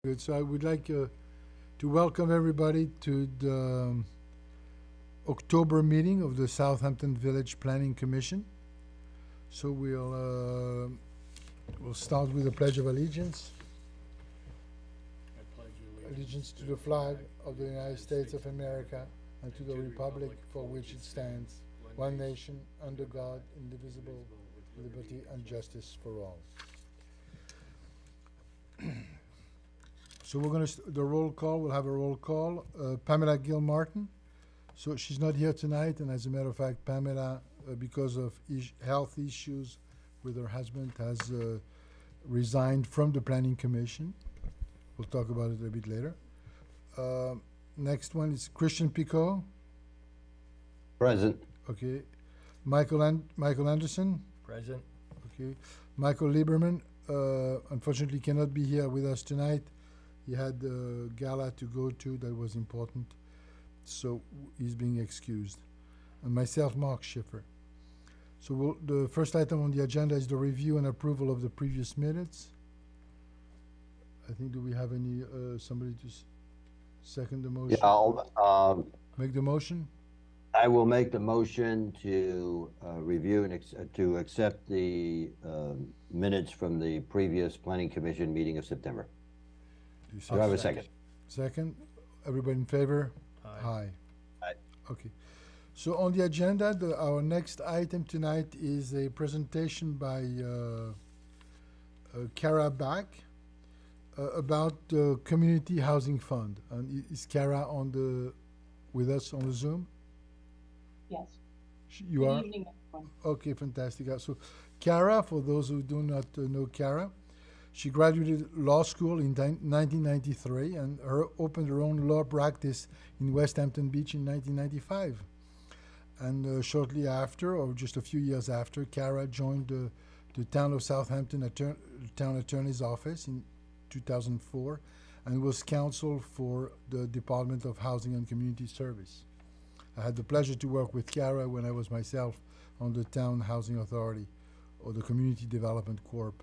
Good. So I would like to welcome everybody to the October meeting of the Southampton Village Planning Commission. So we'll start with the Pledge of Allegiance. I pledge Allegiance to the flag of the United States of America and to the republic for which it stands, one nation, under God, indivisible, with liberty and justice for all. So we're going to, the roll call, we'll have a roll call. Pamela Gilmartin. So she's not here tonight, and as a matter of fact, Pamela, because of health issues with her husband, has resigned from the Planning Commission. We'll talk about it a bit later. Next one is Christian Picot. Present. Okay. Michael Anderson. Present. Okay. Michael Lieberman, unfortunately cannot be here with us tonight. He had a gala to go to that was important, so he's being excused. And myself, Mark Schiffer. So the first item on the agenda is the review and approval of the previous minutes. I think, do we have any, somebody to second the motion? Yeah, Make the motion? I will make the motion to review and to accept the minutes from the previous Planning Commission meeting of September. Do I have a second? Second. Everybody in favor? Aye. Aye. Okay. So on the agenda, our next item tonight is a presentation by Kara Back about the Community Housing Fund. And is Kara with us on the Zoom? Yes. You Good are? evening, everyone. Okay, fantastic. So Kara, for those who do not know Kara, she graduated law school in 1993 and opened her own law practice in West Hampton Beach in 1995. And shortly after, or just a few years after, Kara joined the Town of Southampton Town Attorney's Office in 2004 and was counsel for the Department of Housing and Community Service. I had the pleasure to work with Kara when I was myself on the Town Housing Authority, or the Community Development Corp.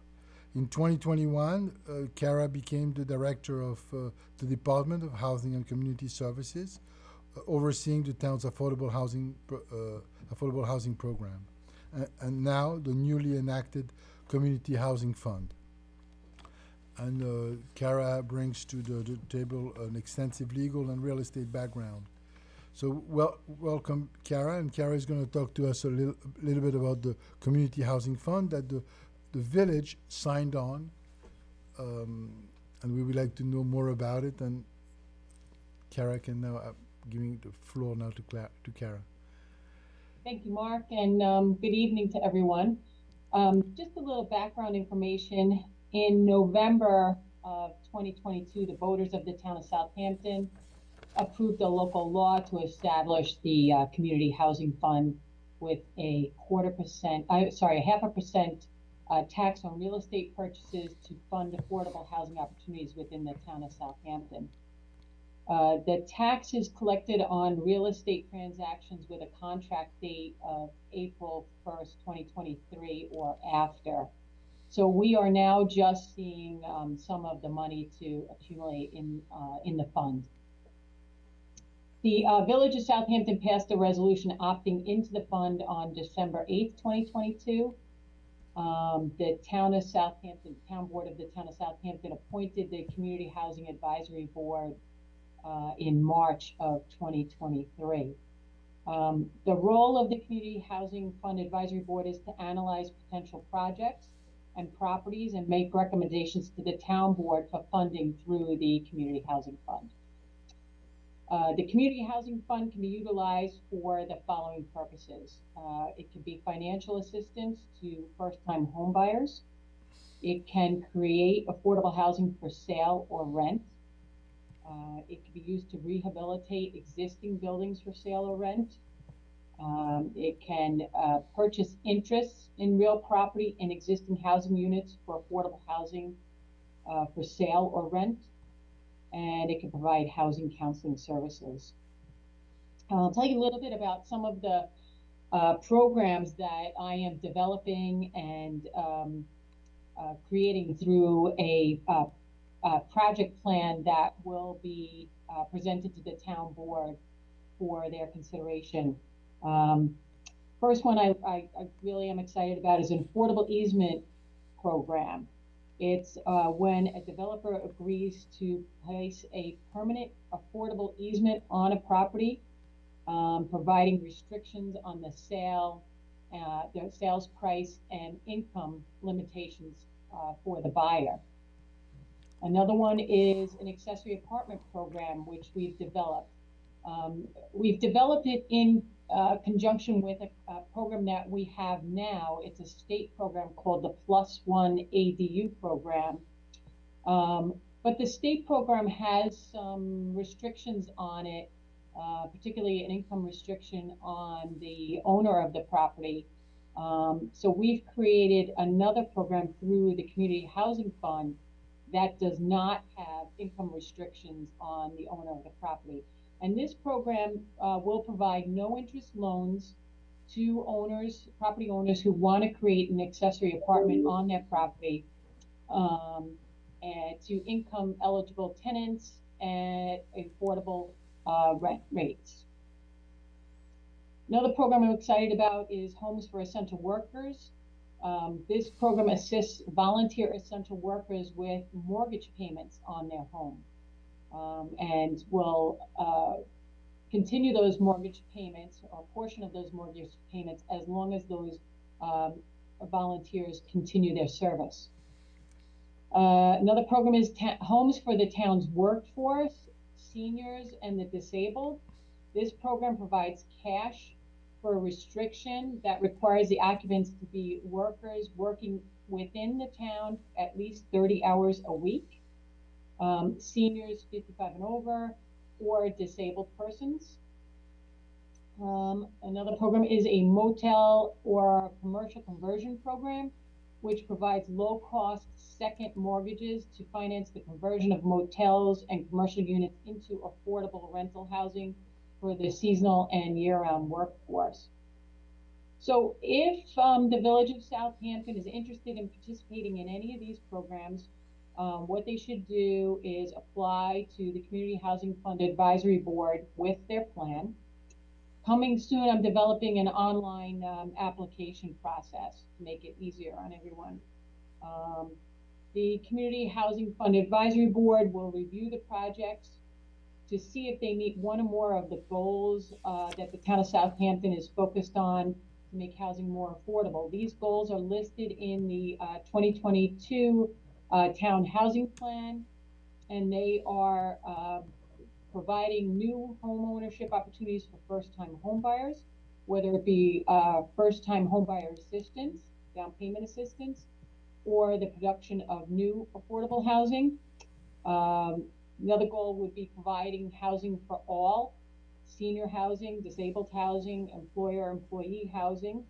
In 2021, Kara became the director of the Department of Housing and Community Services, overseeing the town's affordable housing program, and now the newly enacted Community Housing Fund. And Kara brings to the table an extensive legal and real estate background. So welcome, Kara, and Kara is going to talk to us a little bit about the Community Housing Fund that the village signed on, and we would like to know more about it. And Kara can now, giving the floor now to Kara. Thank you, Mark, and good evening to everyone. Just a little background information. In November of 2022, the voters of the town of Southampton approved a local law to establish the Community Housing Fund with a 0.5% tax on real estate purchases to fund affordable housing opportunities within the town of Southampton. The tax is collected on real estate transactions with a contract date of April 1st, 2023 or after. So we are now just seeing some of the money to accumulate in the fund. The Village of Southampton passed a resolution opting into the fund on December 8th, 2022. The Town of Southampton, Town Board of the Town of Southampton appointed the Community Housing Advisory Board in March of 2023. The role of the Community Housing Fund Advisory Board is to analyze potential projects and properties and make recommendations to the Town Board for funding through the Community Housing Fund. The Community Housing Fund can be utilized for the following purposes. It can be financial assistance to first-time homebuyers. It can create affordable housing for sale or rent. It can be used to rehabilitate existing buildings for sale or rent. It can purchase interests in real property in existing housing units for affordable housing for sale or rent. And it can provide housing counseling services. I'll tell you a little bit about some of the programs that I am developing and creating through a project plan that will be presented to the town board for their consideration. First one I really am excited about is an affordable easement program. It's when a developer agrees to place a permanent affordable easement on a property, providing restrictions on the sales price and income limitations for the buyer. Another one is an accessory apartment program, which we've developed. We've developed it in conjunction with a program that we have now. It's a state program called the +1 ADU program. But the state program has some restrictions on it, particularly an income restriction on the owner of the property. So we've created another program through the Community Housing Fund that does not have income restrictions on the owner of the property. And this program will provide no interest loans to owners, property owners who want to create an accessory apartment on their property, and to income eligible tenants at affordable rent rates. Another program I'm excited about is Homes for Essential Workers. This program assists volunteer essential workers with mortgage payments on their home, and will continue those mortgage payments, or a portion of those mortgage payments, as long as those volunteers continue their service. Another program is Homes for the Town's Workforce, Seniors, and the Disabled. This program provides cash for a restriction that requires the occupants to be workers working within the town at least 30 hours a week, seniors 55 and over, or disabled persons. Another program is a motel or commercial conversion program, which provides low-cost second mortgages to finance the conversion of motels and commercial units into affordable rental housing for the seasonal and year-round workforce. So if the Village of Southampton is interested in participating in any of these programs, what they should do is apply to the Community Housing Fund Advisory Board with their plan. Coming soon, I'm developing an online application process to make it easier on everyone. The Community Housing Fund Advisory Board will review the projects to see if they meet one or more of the goals that the town of Southampton is focused on to make housing more affordable. These goals are listed in the 2022 Town Housing Plan, and they are providing new home ownership opportunities for first-time home buyers, whether it be first-time home buyer assistance, down payment assistance, or the production of new affordable housing. Another goal would be providing housing for all, senior housing, disabled housing, employer-employee housing.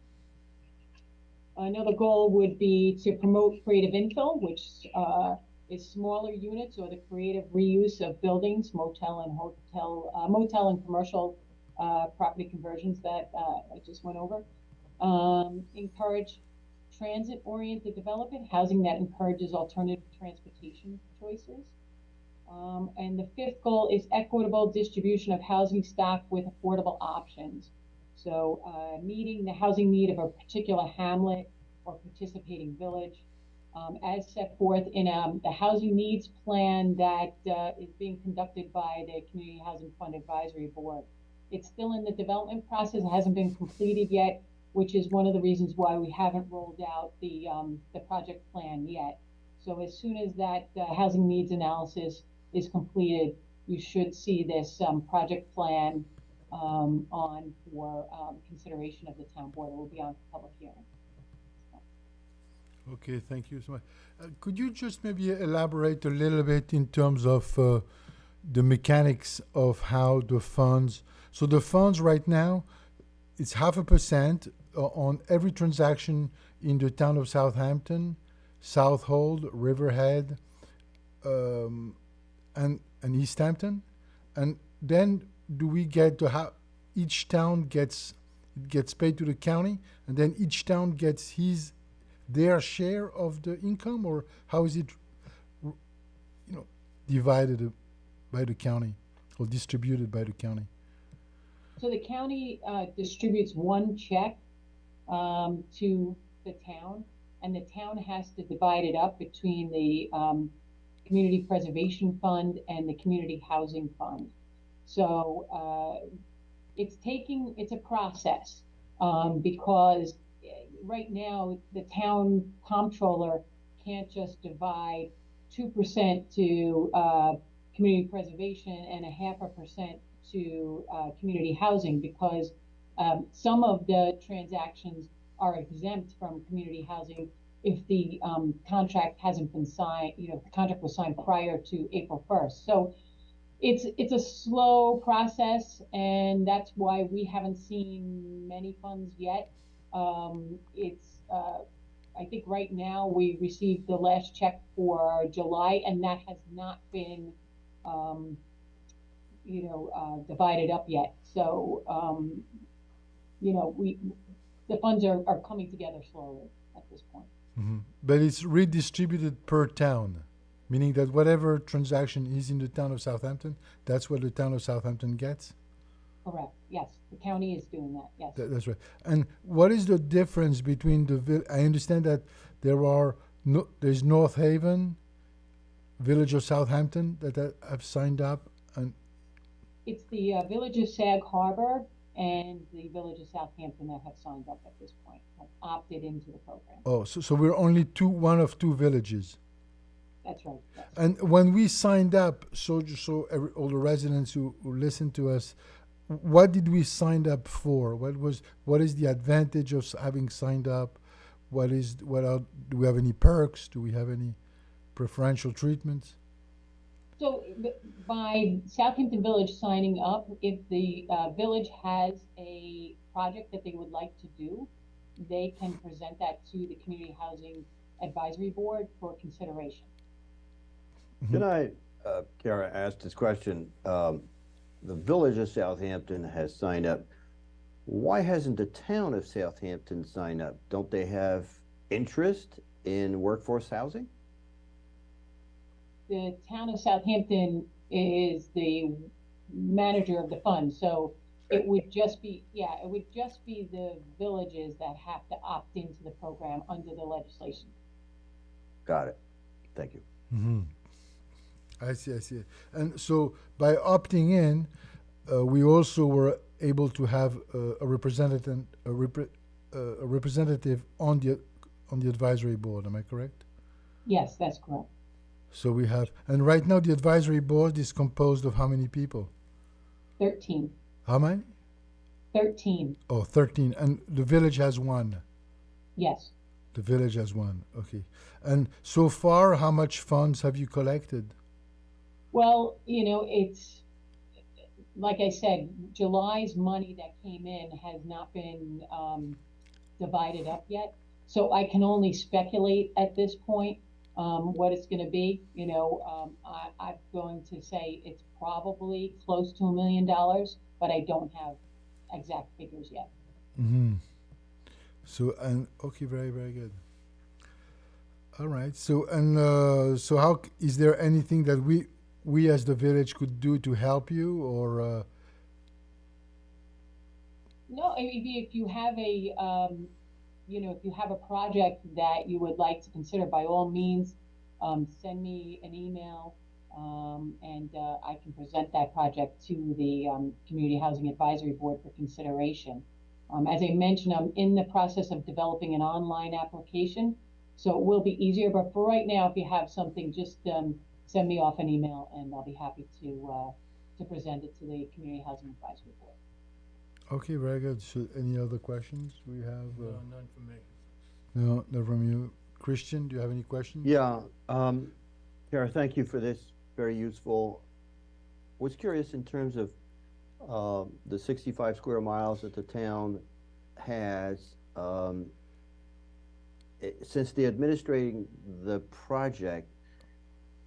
Another goal would be to promote creative infill, which is smaller units or the creative reuse of buildings, motel and commercial property conversions that I just went over. Encourage transit-oriented development, housing that encourages alternative transportation choices. And the fifth goal is equitable distribution of housing stock with affordable options. So meeting the housing need of a particular hamlet or participating village, as set forth in the housing needs plan that is being conducted by the Community Housing Fund Advisory Board. It's still in the development process. It hasn't been completed yet, which is one of the reasons why we haven't rolled out the project plan yet. So as soon as that housing needs analysis is completed, you should see this project plan on for consideration of the town board. It will be on for public hearing. Okay, thank you so much. Could you just maybe elaborate a little bit in terms of the mechanics of how the funds, so the funds right now, it's 0.5% on every transaction in the town of Southampton, Southold, Riverhead, and East Hampton, and then do we get to how each town gets paid to the county, and then each town gets their share of the income, or how is it? You know, divided by the county or distributed by the county? So the county distributes one check to the town, and the town has to divide it up between the Community Preservation Fund and the Community Housing Fund. So it's a process because right now the town comptroller can't just divide 2% to community preservation and 0.5% to community housing, because some of the transactions are exempt from community housing if the contract hasn't been signed, if the contract was signed prior to April 1st. So it's a slow process, and that's why we haven't seen many funds yet. I think right now we received the last check for July, and that has not been, divided up yet. So, the funds are coming together slowly at this point. Mm-hmm. But it's redistributed per town, meaning that whatever transaction is in the town of Southampton, that's what the town of Southampton gets? Correct, yes. The county is doing that, yes. That's right. And what is the difference between I understand that there's North Haven, Village of Southampton that have signed up, and it's the Village of Sag Harbor and the Village of Southampton that have signed up at this point, have opted into the program. oh, so we're only one of two villages. That's right, yes. And when we signed up, all the residents who listen to us, what did we sign up for? What is the advantage of having signed up? Do we have any perks? Do we have any preferential treatments? So by Southampton Village signing up, if the village has a project that they would like to do, they can present that to the Community Housing Advisory Board for consideration. Can I, Kara, ask this question? The Village of Southampton has signed up. Why hasn't the town of Southampton signed up? Don't they have interest in workforce housing? The town of Southampton is the manager of the fund, so it would just be the villages that have to opt into the program under the legislation. Got it. Thank you. Mm-hmm. I see. And so by opting in, we also were able to have a representative on the advisory board. Am I correct? Yes, that's correct. So we have, and right now the advisory board is composed of how many people? 13. How many? 13. Oh, 13. And the village has one. Yes. The village has one. Okay. And so far, how much funds have you collected? Well, it's like I said, July's money that came in has not been divided up yet. So I can only speculate at this point what it's going to be. I'm going to say it's probably close to $1 million, but I don't have exact figures yet. Mm-hmm. So, okay, very, very good. All right. So, how is there anything that we as the village could do to help you, or? No, if you have if you have a project that you would like to consider, by all means, send me an email, and I can present that project to the Community Housing Advisory Board for consideration. As I mentioned, I'm in the process of developing an online application, so it will be easier. But for right now, if you have something, just send me off an email, and I'll be happy to present it to the Community Housing Advisory Board. Okay, very good. So, any other questions we have? No, none for me. No, not from you. Christian, do you have any questions? Yeah. Kara, thank you for this. Very useful. Was curious in terms of the 65 square miles that the town has. Since they're administrating the project,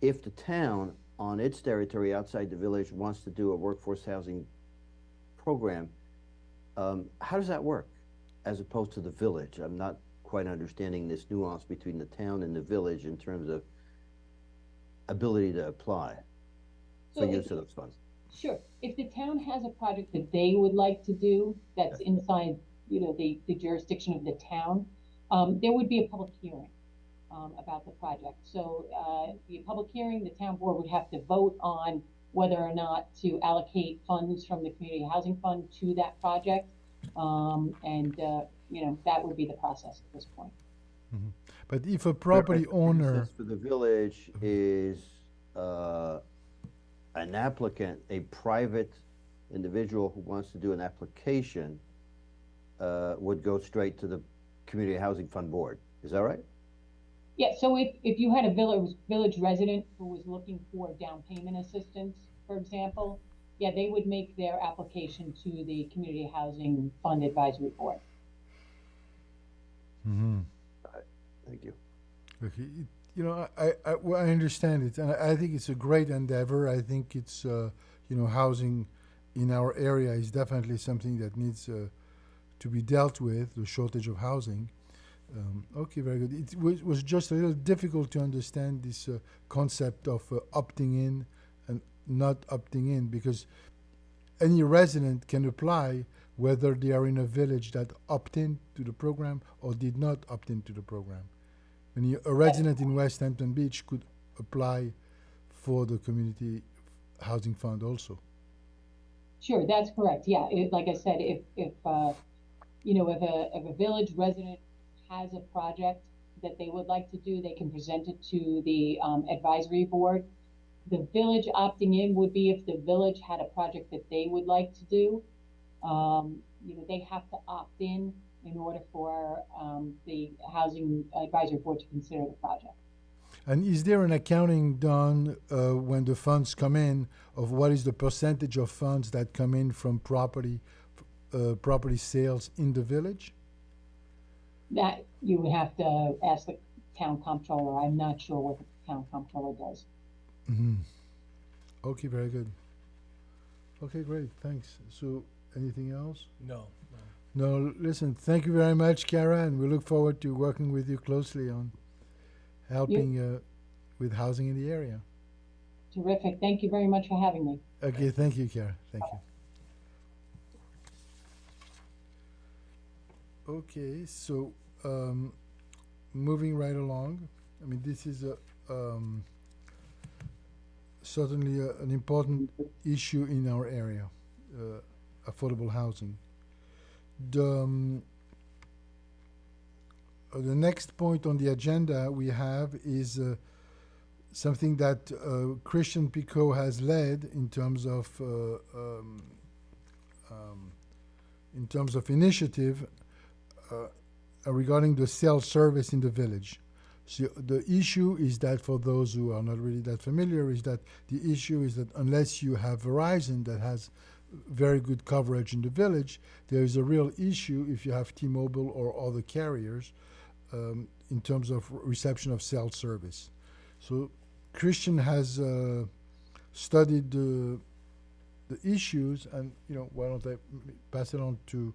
if the town on its territory outside the village wants to do a workforce housing program, how does that work as opposed to the village? I'm not quite understanding this nuance between the town and the village in terms of ability to apply. for use of those funds. Sure. If the town has a project that they would like to do that's Yes. inside, the jurisdiction of the town, there would be a public hearing about the project. So the public hearing, the town board would have to vote on whether or not to allocate funds from the community housing fund to that project. That would be the process at this point. But if a property For owner, instance, for the village is an applicant, a private individual who wants to do an application, would go straight to the Community Housing Fund Board. Is that right? Yeah, so if you had a village resident who was looking for down payment assistance, for example, yeah, they would make their application to the Community Housing Fund Advisory Board. Thank you. okay, well, I understand it, and I think it's a great endeavor. I think it's, housing in our area is definitely something that needs to be dealt with, the shortage of housing. Okay, very good. It was just a little difficult to understand this concept of opting in and not opting in, because any resident can apply whether they are in a village that opt in to the program or did not opt into the program. And a resident in West Hampton Beach could apply for the community housing fund also. Sure, that's correct. Yeah, like I said, if a village resident has a project that they would like to do, they can present it to the advisory board. The village opting in would be if the village had a project that they would like to do. They have to opt in order for the housing advisory board to consider the project. And is there an accounting done when the funds come in of what is the percentage of funds that come in from property sales in the village? That you would have to ask the town comptroller. I'm not sure what the town comptroller does. Mm-hmm. Okay, very good. Okay, great, thanks. So, anything else? No. No, listen, thank you very much, Kara, and we look forward to working with you closely on helping with housing in the area. Terrific. Thank you very much for having me. Okay, thank you, Kara. Thank you. Okay, so moving right along, I mean, this is certainly an important issue in our area, affordable housing. The next point on the agenda we have is something that Christian Picot has led in terms of initiative regarding the cell service in the village. So the issue is that, for those who are not really that familiar, is that the issue is that unless you have Verizon that has very good coverage in the village, there is a real issue if you have T-Mobile or other carriers in terms of reception of cell service. So Christian has studied the issues, and why don't I pass it on to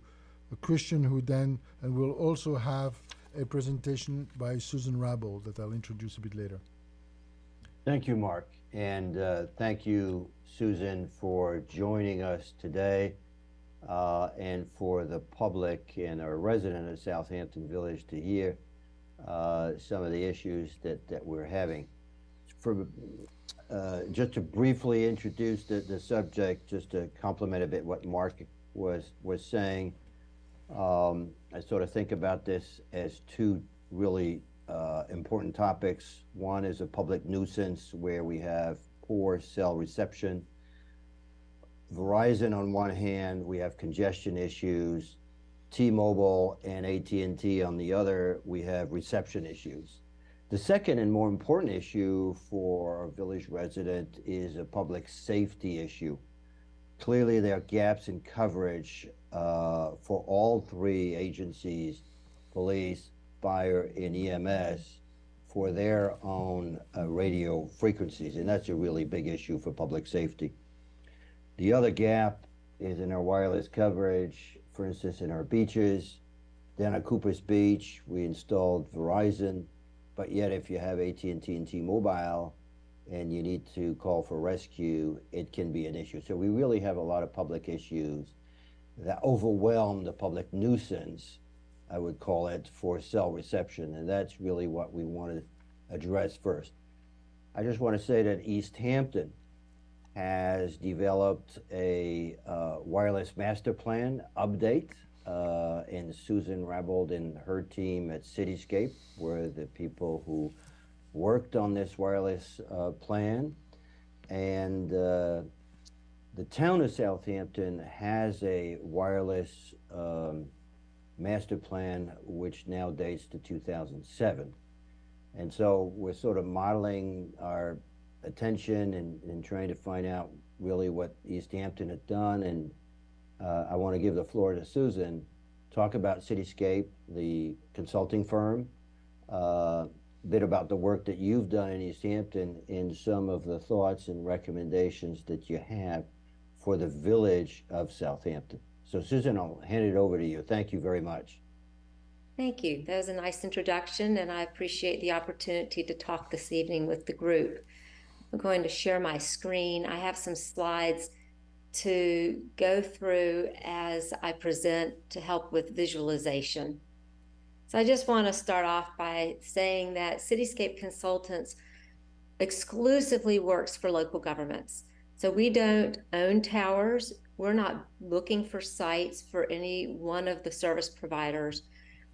Christian, who then, and we'll also have a presentation by Susan Rabel that I'll introduce a bit later. Thank you, Mark, and thank you, Susan, for joining us today, and for the public and our resident of Southampton Village to hear some of the issues that we're having. Just to briefly introduce the subject, just to complement a bit what Mark was saying, I sort of think about this as two really important topics. One is a public nuisance where we have poor cell reception. Verizon on one hand, we have congestion issues. T-Mobile and AT&T on the other, we have reception issues. The second and more important issue for a village resident is a public safety issue. Clearly, there are gaps in coverage for all three agencies, police, fire, and EMS, for their own radio frequencies, and that's a really big issue for public safety. The other gap is in our wireless coverage, for instance, in our beaches. Down at Cooper's Beach, we installed Verizon, but yet if you have AT&T and T-Mobile, and you need to call for rescue, it can be an issue. So we really have a lot of public issues that overwhelm the public nuisance, I would call it, for cell reception, and that's really what we want to address first. I just want to say that East Hampton has developed a wireless master plan update, and Susan Rabold and her team at Cityscape were the people who worked on this wireless plan. And the town of Southampton has a wireless master plan which now dates to 2007. And so we're sort of modeling our attention and trying to find out really what East Hampton had done. And I want to give the floor to Susan, talk about Cityscape, the consulting firm, bit about the work that you've done in East Hampton, and some of the thoughts and recommendations that you have for the village of Southampton. So Susan, I'll hand it over to you. Thank you very much. Thank you. That was a nice introduction, and I appreciate the opportunity to talk this evening with the group. I'm going to share my screen. I have some slides to go through as I present to help with visualization. So I just want to start off by saying that Cityscape Consultants exclusively works for local governments. So we don't own towers. We're not looking for sites for any one of the service providers.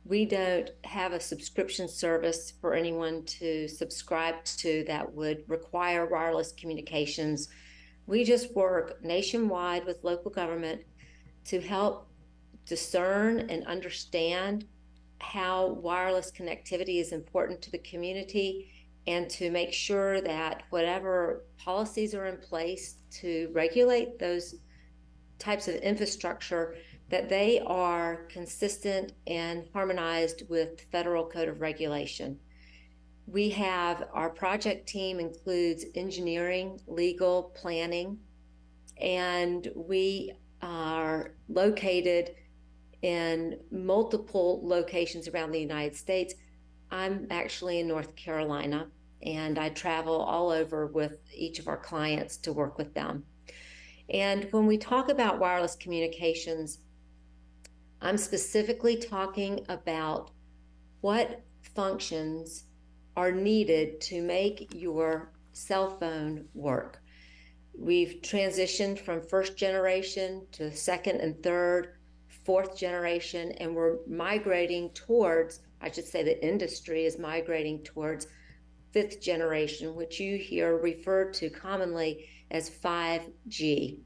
We don't have a subscription service for anyone to subscribe to that would require wireless communications. We just work nationwide with local government to help discern and understand how wireless connectivity is important to the community, and to make sure that whatever policies are in place to regulate those types of infrastructure, that they are consistent and harmonized with Federal Code of Regulation. We have, our project team includes engineering, legal, planning, and we are located in multiple locations around the United States. I'm actually in North Carolina, and I travel all over with each of our clients to work with them. And when we talk about wireless communications, I'm specifically talking about what functions are needed to make your cell phone work. We've transitioned from first generation to second and third, fourth generation, and we're migrating towards, I should say the industry is migrating towards fifth generation, which you hear referred to commonly as 5G.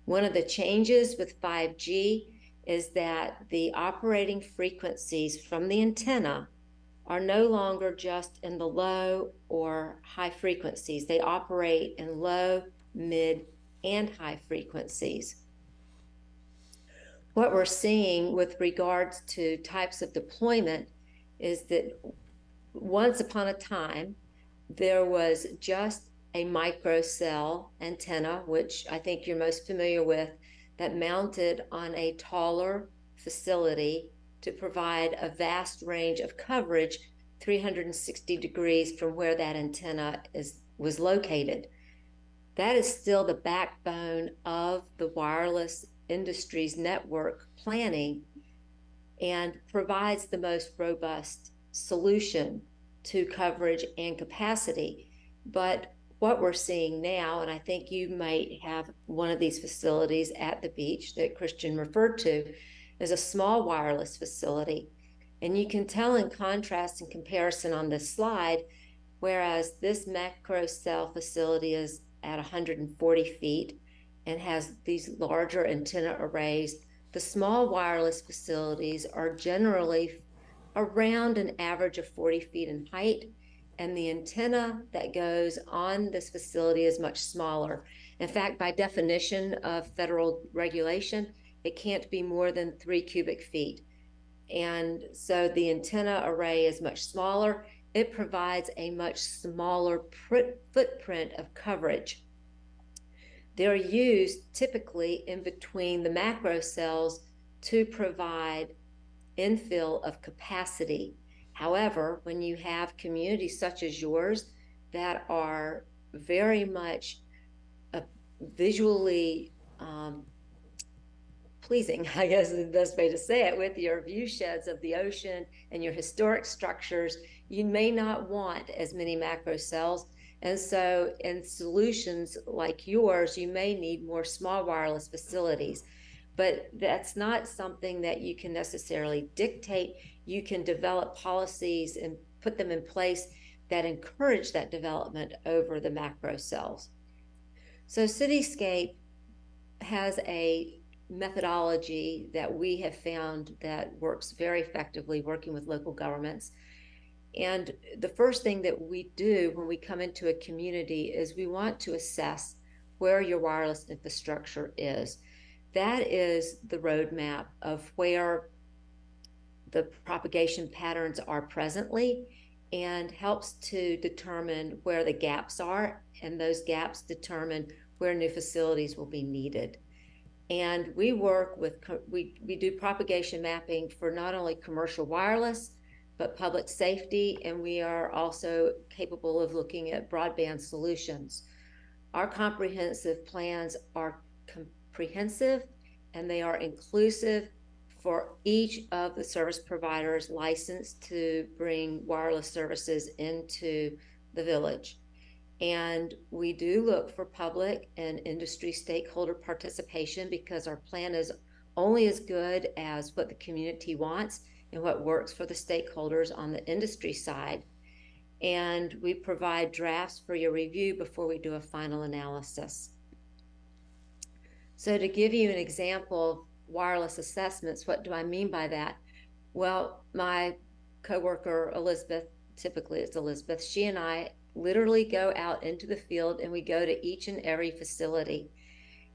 One of the changes with 5G is that the operating frequencies from the antenna are no longer just in the low or high frequencies. They operate in low, mid, and high frequencies. What we're seeing with regards to types of deployment is that once upon a time, there was just a microcell antenna, which I think you're most familiar with, that mounted on a taller facility to provide a vast range of coverage 360 degrees from where that antenna was located. That is still the backbone of the wireless industry's network planning and provides the most robust solution to coverage and capacity. But what we're seeing now, and I think you might have one of these facilities at the beach that Christian referred to, is a small wireless facility. And you can tell in contrast and comparison on this slide, whereas this macro cell facility is at 140 feet and has these larger antenna arrays, the small wireless facilities are generally around an average of 40 feet in height, and the antenna that goes on this facility is much smaller. In fact, by definition of federal regulation, it can't be more than 3 cubic feet. And so the antenna array is much smaller. It provides a much smaller footprint of coverage. They're used typically in between the macro cells to provide infill of capacity. However, when you have communities such as yours that are very much visually pleasing, I guess is the best way to say it, with your view sheds of the ocean and your historic structures. You may not want as many macro cells. And so in solutions like yours, you may need more small wireless facilities. But that's not something that you can necessarily dictate. You can develop policies and put them in place that encourage that development over the macro cells. So Cityscape has a methodology that we have found that works very effectively working with local governments. And the first thing that we do when we come into a community is we want to assess where your wireless infrastructure is. That is the roadmap of where the propagation patterns are presently and helps to determine where the gaps are, and those gaps determine where new facilities will be needed. And we work with, we do propagation mapping for not only commercial wireless, but public safety, and we are also capable of looking at broadband solutions. Our comprehensive plans are comprehensive and they are inclusive for each of the service providers licensed to bring wireless services into the village. And we do look for public and industry stakeholder participation because our plan is only as good as what the community wants and what works for the stakeholders on the industry side. And we provide drafts for your review before we do a final analysis. So to give you an example of wireless assessments, what do I mean by that? Well, my coworker, Elizabeth, typically it's Elizabeth, she and I literally go out into the field and we go to each and every facility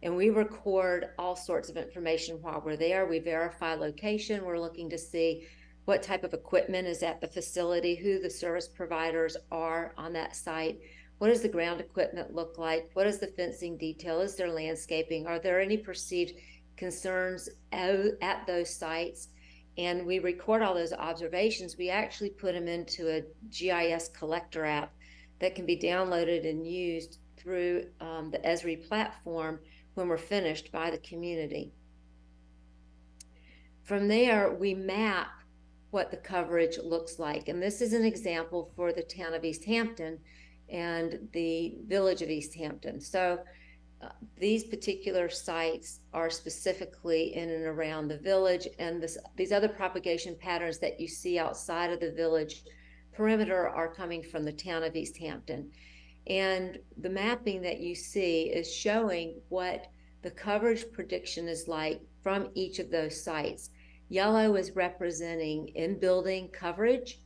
and we record all sorts of information while we're there. We verify location. We're looking to see what type of equipment is at the facility, who the service providers are on that site. What does the ground equipment look like? What is the fencing detail? Is there landscaping? Are there any perceived concerns at those sites? And we record all those observations. We actually put them into a GIS collector app that can be downloaded and used through the Esri platform when we're finished by the community. From there, we map what the coverage looks like. And this is an example for the town of East Hampton and the village of East Hampton. So these particular sites are specifically in and around the village, and these other propagation patterns that you see outside of the village perimeter are coming from the town of East Hampton. And the mapping that you see is showing what the coverage prediction is like from each of those sites. Yellow is representing in-building coverage.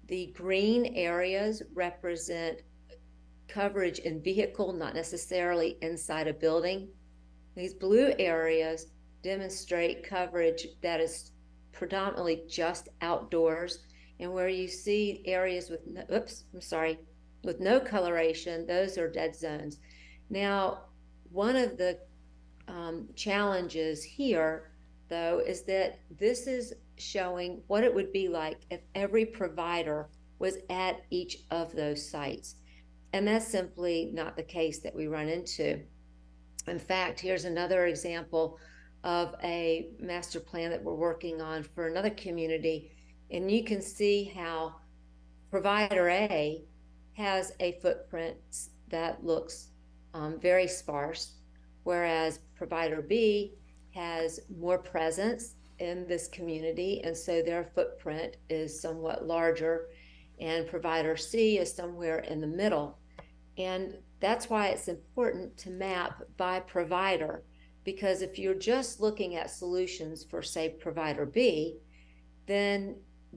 The green areas represent coverage in vehicle, not necessarily inside a building. These blue areas demonstrate coverage that is predominantly just outdoors. And where you see areas with, with no coloration, those are dead zones. Now, one of the challenges here, though, is that this is showing what it would be like if every provider was at each of those sites. And that's simply not the case that we run into. In fact, here's another example of a master plan that we're working on for another community. And you can see how provider A has a footprint that looks very sparse, whereas provider B has more presence in this community, and so their footprint is somewhat larger, and provider C is somewhere in the middle. And that's why it's important to map by provider, because if you're just looking at solutions for, say, provider B, then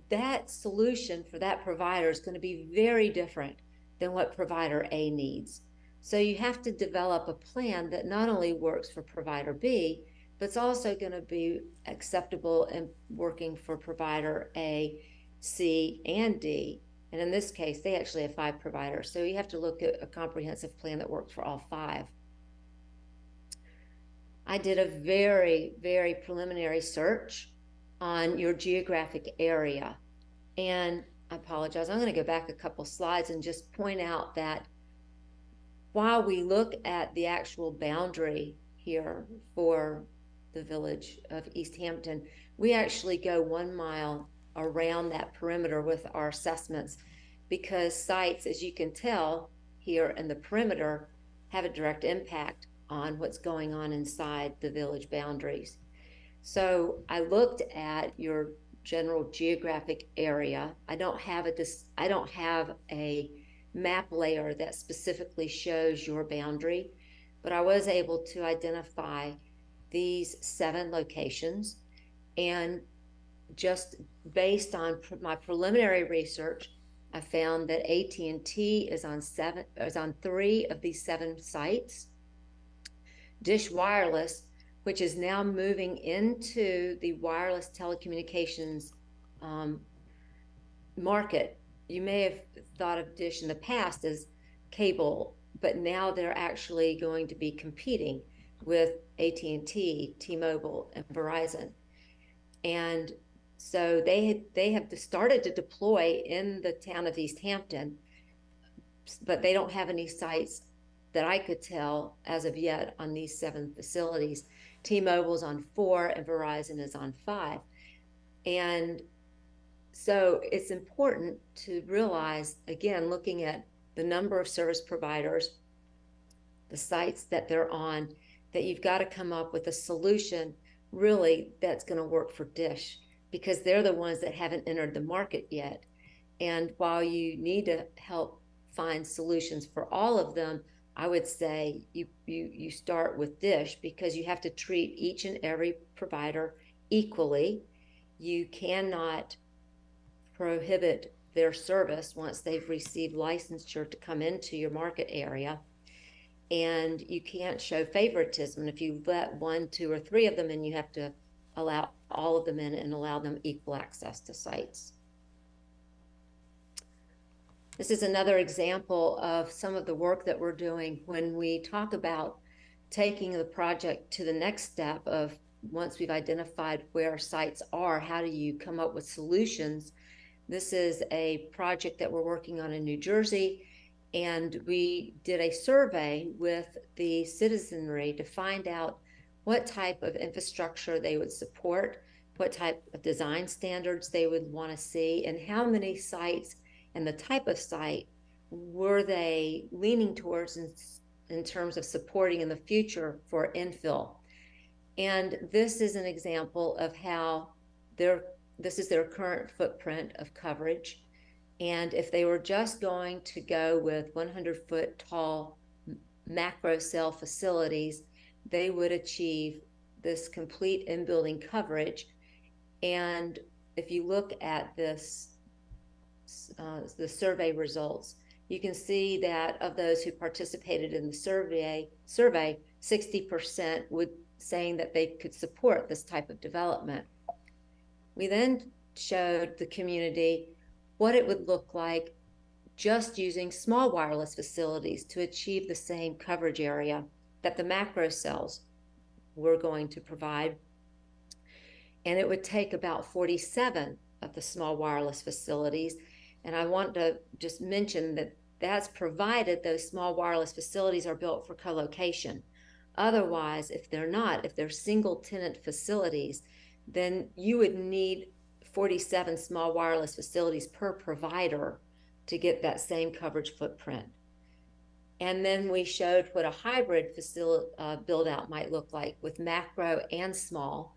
that solution for that provider is going to be very different than what provider A needs. So you have to develop a plan that not only works for provider B, but it's also going to be acceptable and working for provider A, C, and D. And in this case, they actually have 5 providers. So you have to look at a comprehensive plan that works for all 5. I did a very, very preliminary search on your geographic area. And I apologize, I'm going to go back a couple slides and just point out that while we look at the actual boundary here for the village of East Hampton, we actually go 1 mile around that perimeter with our assessments, because sites, as you can tell here in the perimeter, have a direct impact on what's going on inside the village boundaries. So I looked at your general geographic area. I don't have a map layer that specifically shows your boundary, but I was able to identify these 7 locations, and just based on my preliminary research, I found that AT&T is on 3 of these 7 sites. Dish Wireless, which is now moving into the wireless telecommunications market. You may have thought of Dish in the past as cable, but now they're actually going to be competing with AT&T, T-Mobile, and Verizon. And so they have started to deploy in the town of East Hampton, but they don't have any sites that I could tell as of yet on these 7 facilities. T-Mobile's on 4 and Verizon is on 5. And so it's important to realize, again, looking at the number of service providers, the sites that they're on, that you've got to come up with a solution really that's going to work for Dish, because they're the ones that haven't entered the market yet. And while you need to help find solutions for all of them, I would say you start with Dish, because you have to treat each and every provider equally. You cannot prohibit their service once they've received licensure to come into your market area. And you can't show favoritism. And if you let 1, 2, or 3 of them in, you have to allow all of them in and allow them equal access to sites. This is another example of some of the work that we're doing when we talk about taking the project to the next step of, once we've identified where sites are, how do you come up with solutions? This is a project that we're working on in New Jersey, and we did a survey with the citizenry to find out what type of infrastructure they would support, what type of design standards they would want to see, and how many sites and the type of site were they leaning towards in terms of supporting in the future for infill. And this is an example of how this is their current footprint of coverage. And if they were just going to go with 100-foot tall macro cell facilities, they would achieve this complete in-building coverage. And if you look at this, the survey results, you can see that of those who participated in the survey, 60% would saying that they could support this type of development. We then showed the community what it would look like just using small wireless facilities to achieve the same coverage area that the macro cells were going to provide. And it would take about 47 of the small wireless facilities. And I want to just mention that that's provided those small wireless facilities are built for co-location. Otherwise, if they're single tenant facilities, then you would need 47 small wireless facilities per provider to get that same coverage footprint. And then we showed what a hybrid facility build out might look like with macro and small.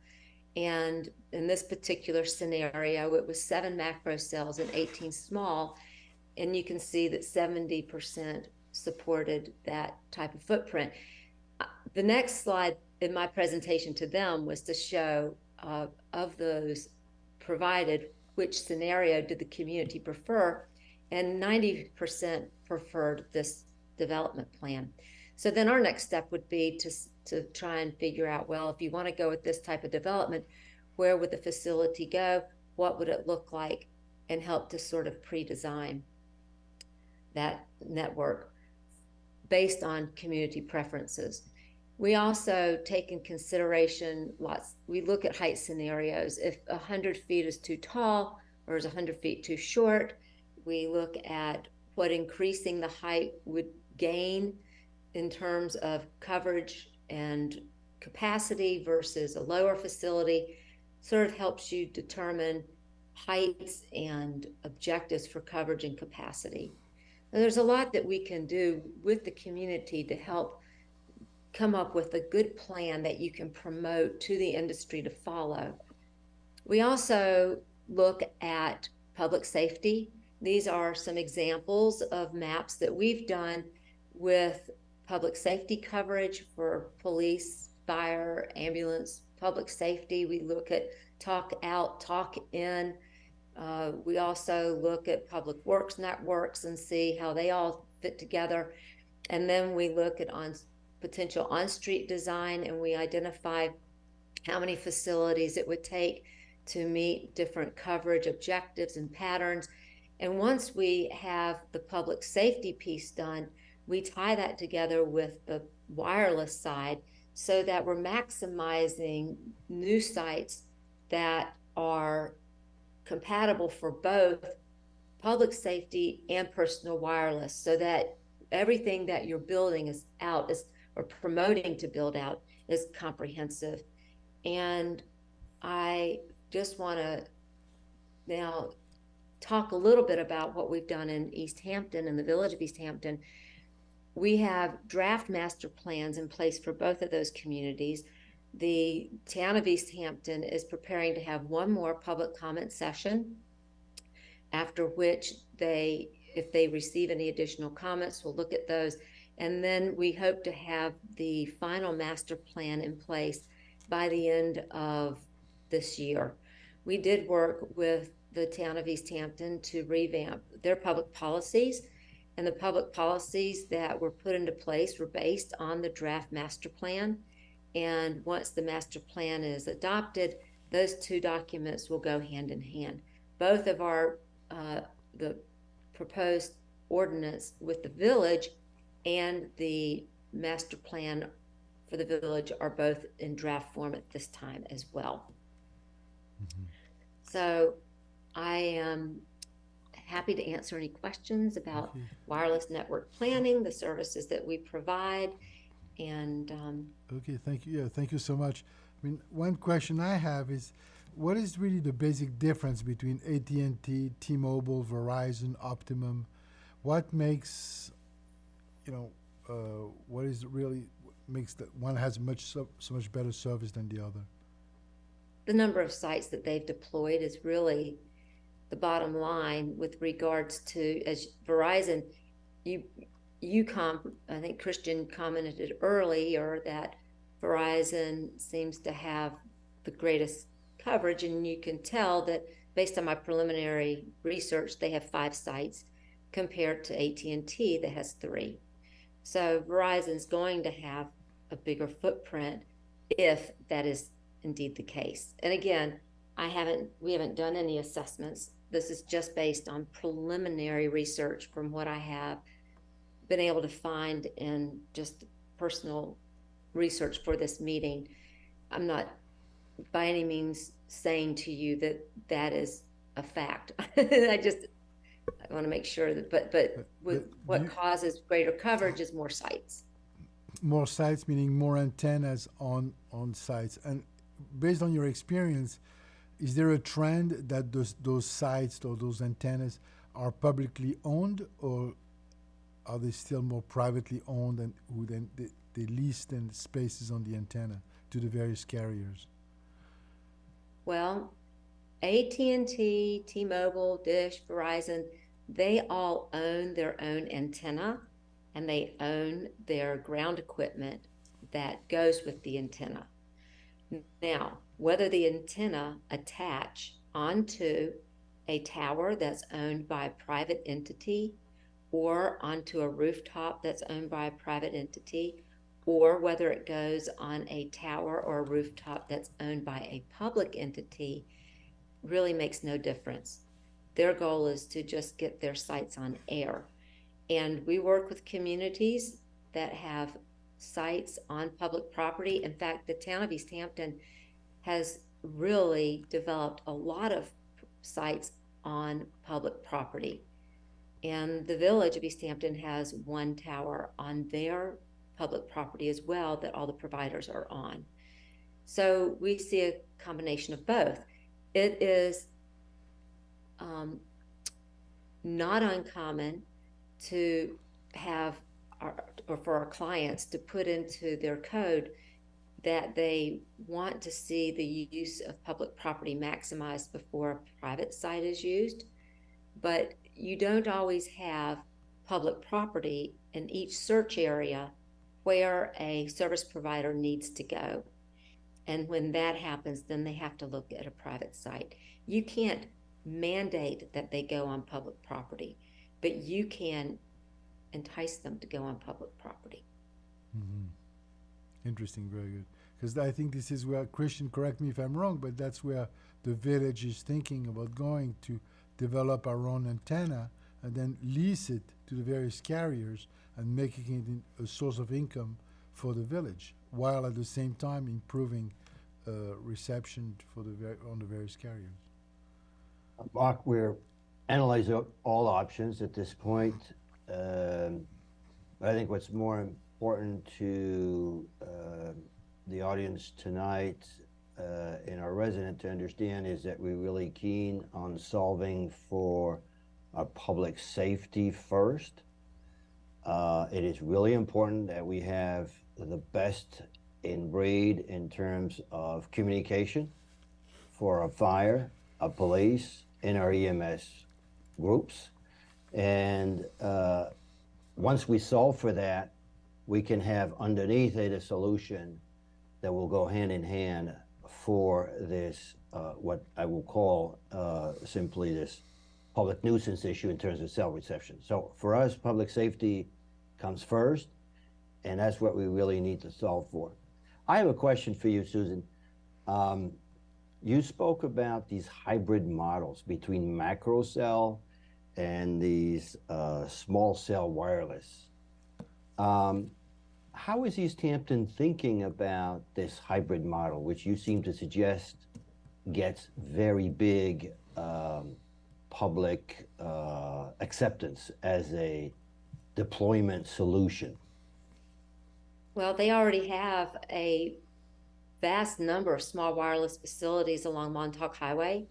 And in this particular scenario, it was 7 macro cells and 18 small. And you can see that 70% supported that type of footprint. The next slide in my presentation to them was to show of those provided, which scenario did the community prefer, and 90% preferred this development plan. So then our next step would be to try and figure out, well, if you want to go with this type of development, where would the facility go? What would it look like? And help to sort of pre-design that network based on community preferences. We also take in consideration we look at height scenarios. If 100 feet is too tall or is 100 feet too short, we look at what increasing the height would gain in terms of coverage and capacity versus a lower facility sort of helps you determine heights and objectives for coverage and capacity. Now, there's a lot that we can do with the community to help come up with a good plan that you can promote to the industry to follow. We also look at public safety. These are some examples of maps that we've done with public safety coverage for police, fire, ambulance, public safety. We look at talk out, talk in. We also look at public works networks and see how they all fit together. And then we look at potential on-street design, and we identify how many facilities it would take to meet different coverage objectives and patterns. And once we have the public safety piece done, we tie that together with the wireless side so that we're maximizing new sites that are compatible for both public safety and personal wireless, so that everything that you're building or promoting to build out is comprehensive. And I just want to now talk a little bit about what we've done in East Hampton, in the village of East Hampton. We have draft master plans in place for both of those communities. The town of East Hampton is preparing to have one more public comment session, after which if they receive any additional comments, we'll look at those. And then we hope to have the final master plan in place by the end of this year. We did work with the town of East Hampton to revamp their public policies, and the public policies that were put into place were based on the draft master plan. And once the master plan is adopted, those two documents will go hand in hand. Both of the proposed ordinance with the village and the master plan for the village are both in draft form at this time as well. Mm-hmm. So I am happy to answer any questions about wireless network planning, the services that we provide, and okay, thank you. Yeah, thank you so much. I mean, one question I have is, what is really the basic difference between AT&T, T-Mobile, Verizon, Optimum? What makes, what is really makes that one has so much better service than the other? The number of sites that they've deployed is really the bottom line with regards to, as Verizon, I think Christian commented earlier that Verizon seems to have the greatest coverage, and you can tell that based on my preliminary research, they have 5 sites compared to AT&T that has 3. So Verizon's going to have a bigger footprint if that is indeed the case. And again, we haven't done any assessments. This is just based on preliminary research from what I have been able to find in just personal research for this meeting. I'm not by any means saying to you that that is a fact. I want to make sure that, but what causes greater coverage is more sites. More sites, meaning more antennas on sites. And based on your experience, is there a trend that those sites or those antennas are publicly owned, or are they still more privately owned, and who then they lease then spaces on the antenna to the various carriers? Well, AT&T, T-Mobile, Dish, Verizon, they all own their own antenna, and they own their ground equipment that goes with the antenna. Now, whether the antenna attach onto a tower that's owned by a private entity, or onto a rooftop that's owned by a private entity, or whether it goes on a tower or a rooftop that's owned by a public entity, really makes no difference. Their goal is to just get their sites on air. And we work with communities that have sites on public property. In fact, the town of East Hampton has really developed a lot of sites on public property. And the village of East Hampton has one tower on their public property as well that all the providers are on. So we see a combination of both. It is not uncommon to have or for our clients to put into their code that they want to see the use of public property maximized before a private site is used, but you don't always have public property in each search area where a service provider needs to go. And when that happens, then they have to look at a private site. You can't mandate that they go on public property, but you can entice them to go on public property. Interesting, very good. Because I think this is where, Christian, correct me if I'm wrong, but that's where the village is thinking about going to develop our own antenna and then lease it to the various carriers and making it a source of income for the village, while at the same time improving reception for on the various carriers. Mark, we're analyzing all options at this point. I think what's more important to the audience tonight and our resident to understand is that we're really keen on solving for our public safety first. It is really important that we have the best in breed in terms of communication for our fire, our police, and our EMS groups. And once we solve for that, we can have underneath it a solution that will go hand in hand for this, what I will call simply this public nuisance issue in terms of cell reception. So for us, public safety comes first, and that's what we really need to solve for. I have a question for you, Susan. You spoke about these hybrid models between macro cell and these small cell wireless. How is East Hampton thinking about this hybrid model, which you seem to suggest gets very big public acceptance as a deployment solution? Well, they already have a vast number of small wireless facilities along Montauk Highway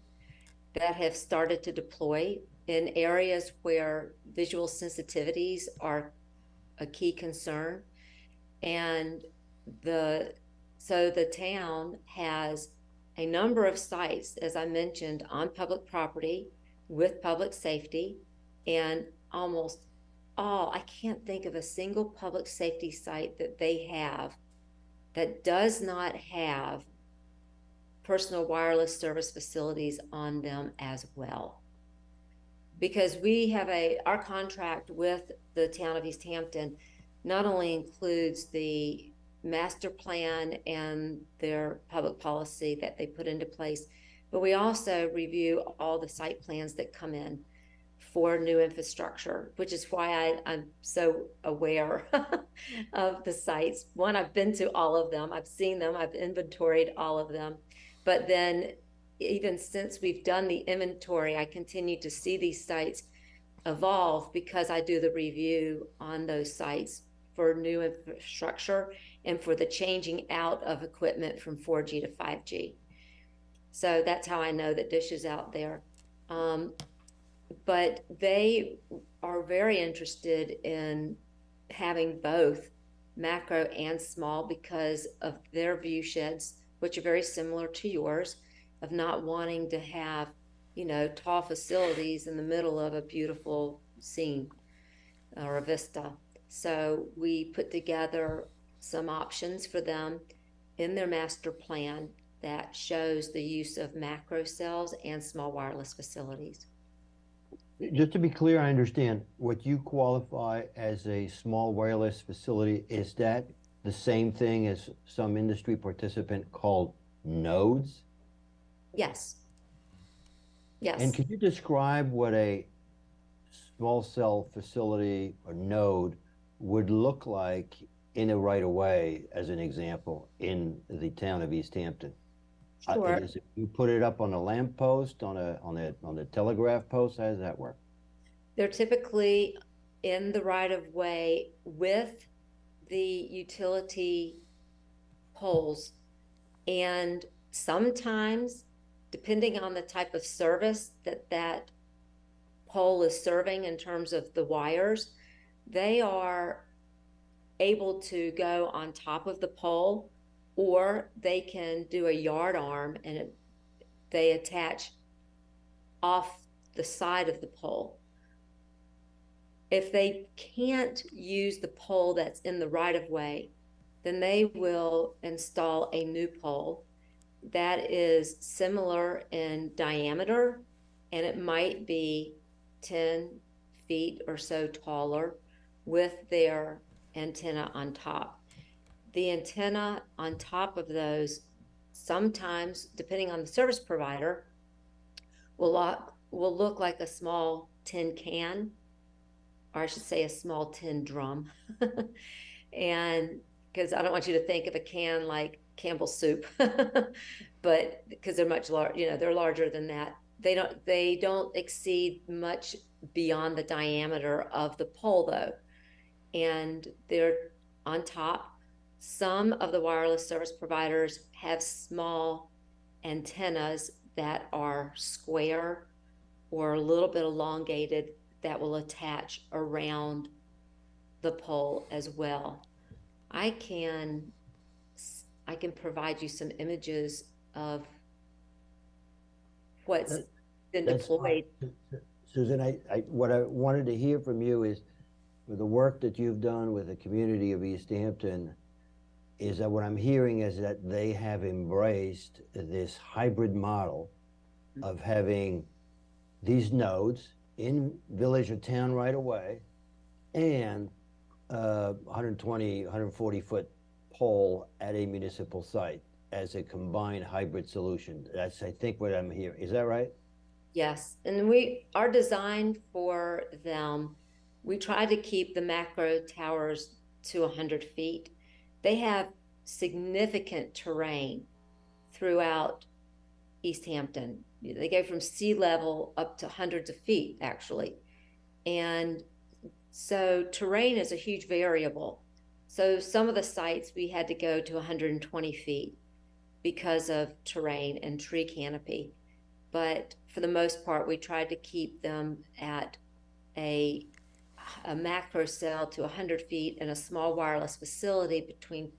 that have started to deploy in areas where visual sensitivities are a key concern. And so the town has a number of sites, as I mentioned, on public property with public safety, and almost all, I can't think of a single public safety site that they have that does not have personal wireless service facilities on them as well. Because we have our contract with the town of East Hampton not only includes the master plan and their public policy that they put into place, but we also review all the site plans that come in for new infrastructure, which is why I'm so aware of the sites. One, I've been to all of them. I've seen them. I've inventoried all of them. But then even since we've done the inventory, I continue to see these sites evolve because I do the review on those sites for new infrastructure and for the changing out of equipment from 4G to 5G. So that's how I know that Dish is out there. But they are very interested in having both macro and small because of their view sheds, which are very similar to yours, of not wanting to have, tall facilities in the middle of a beautiful scene or a vista. So we put together some options for them in their master plan that shows the use of macro cells and small wireless facilities. Just to be clear, I understand what you qualify as a small wireless facility. Is that the same thing as some industry participant called nodes? Yes. Yes. And could you describe what a small cell facility or node would look like in a right-of-way, as an example, in the town of East Hampton? Sure. You put it up on a lamp post, on a telegraph post? How does that work? They're typically in the right-of-way with the utility poles. And sometimes, depending on the type of service that pole is serving in terms of the wires, they are able to go on top of the pole, or they can do a yard arm and they attach off the side of the pole. If they can't use the pole that's in the right of way, then they will install a new pole that is similar in diameter, and it might be 10 feet or so taller with their antenna on top. The antenna on top of those, sometimes, depending on the service provider, will look like a small tin can, or I should say a small tin drum. And because I don't want you to think of a can like Campbell's soup, but because they're much larger, they're larger than that. They don't exceed much beyond the diameter of the pole though. And they're on top. Some of the wireless service providers have small antennas that are square or a little bit elongated that will attach around the pole as well. I can provide you some images of what's been deployed. Susan, what I wanted to hear from you is, with the work that you've done with the community of East Hampton, is that what I'm hearing is that they have embraced this hybrid model of having these nodes in village or town right away and 120, 140 foot pole at a municipal site as a combined hybrid solution. That's, I think, what I'm hearing. Is that right? Yes, and our design for them, we try to keep the macro towers to 100 feet. They have significant terrain throughout East Hampton. They go from sea level up to hundreds of feet, actually. And so terrain is a huge variable. So some of the sites we had to go to 120 feet because of terrain and tree canopy. But for the most part, we tried to keep them at a macro cell to 100 feet and a small wireless facility between